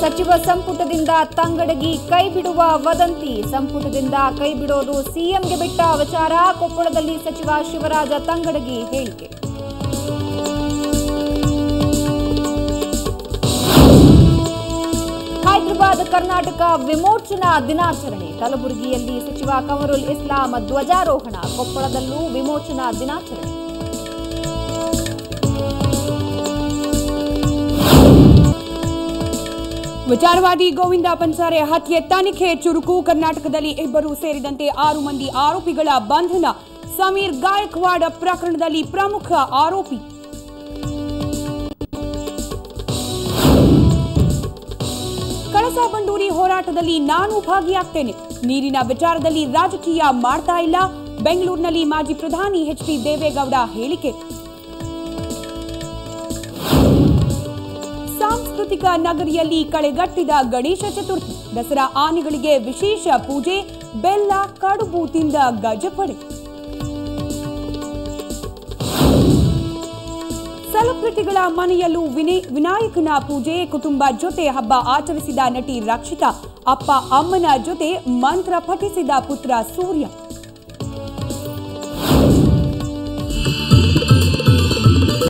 ಸಚಿವ ಸಂಪುಟದಿಂದ ತಂಗಡಗಿ ಕೈಬಿಡುವ ವದಂತಿ. ಸಂಪುಟದಿಂದ ಕೈಬಿಡೋದು ಸಿಎಂಗೆ ಬಿಟ್ಟ ವಿಚಾರ. ಕೊಪ್ಪಳದಲ್ಲಿ ಸಚಿವ ಶಿವರಾಜ ತಂಗಡಗಿ ಹೇಳಿಕೆ. ಹೈದರಾಬಾದ್ ಕರ್ನಾಟಕ ವಿಮೋಚನಾ ದಿನಾಚರಣೆ. ಕಲಬುರಗಿಯಲ್ಲಿ ಸಚಿವ ಕಮರುಲ್ ಇಸ್ಲಾಂ ಧ್ವಜಾರೋಹಣ. ಕೊಪ್ಪಳದಲ್ಲೂ ವಿಮೋಚನಾ ದಿನಾಚರಣೆ. ವಿಚಾರವಾದಿ ಗೋವಿಂದ ಪನ್ಸಾರೆ ಹತ್ಯೆ ತನಿಖೆ ಚುರುಕು. ಕರ್ನಾಟಕದಲ್ಲಿ ಇಬ್ಬರು ಸೇರಿದಂತೆ 6 ಮಂದಿ ಆರೋಪಿಗಳ ಬಂಧನ. ಸಮೀರ್ ಗಾಯಕ್ವಾಡ್ ಪ್ರಕರಣದಲ್ಲಿ ಪ್ರಮುಖ ಆರೋಪಿ. ಕಳಸಾ ಬಂಡೂರಿ ಹೋರಾಟದಲ್ಲಿ ನಾನು ಭಾಗಿಯಾಗ್ತೇನೆ. ನೀರಿನ ವಿಚಾರದಲ್ಲಿ ರಾಜಕೀಯ ಮಾಡ್ತಾ ಇಲ್ಲ. ಬೆಂಗಳೂರಿನಲ್ಲಿ ಮಾಜಿ ಪ್ರಧಾನಿ ಎಚ್.ಡಿ. ದೇವೇಗೌಡ ಹೇಳಿಕೆ. ಸಾಂಸ್ಕೃತಿಕ ನಗರಿಯಲ್ಲಿ ಕಳೆಗಟ್ಟಿದ ಗಣೇಶ ಚತುರ್ಥಿ. ದಸರಾ ಆನೆಗಳಿಗೆ ವಿಶೇಷ ಪೂಜೆ. ಬೆಲ್ಲ ಕಡುಬು ತಿಂದ ಗಜಪಡೆ. ಸೆಲೆಬ್ರಿಟಿಗಳ ಮನೆಯಲ್ಲೂ ವಿನಾಯಕನ ಪೂಜೆ. ಕುಟುಂಬ ಜೊತೆ ಹಬ್ಬ ಆಚರಿಸಿದ ನಟಿ ರಕ್ಷಿತಾ. ಅಪ್ಪ ಅಮ್ಮನ ಜೊತೆ ಮಂತ್ರ ಪಠಿಸಿದ ಪುತ್ರ ಸೂರ್ಯ.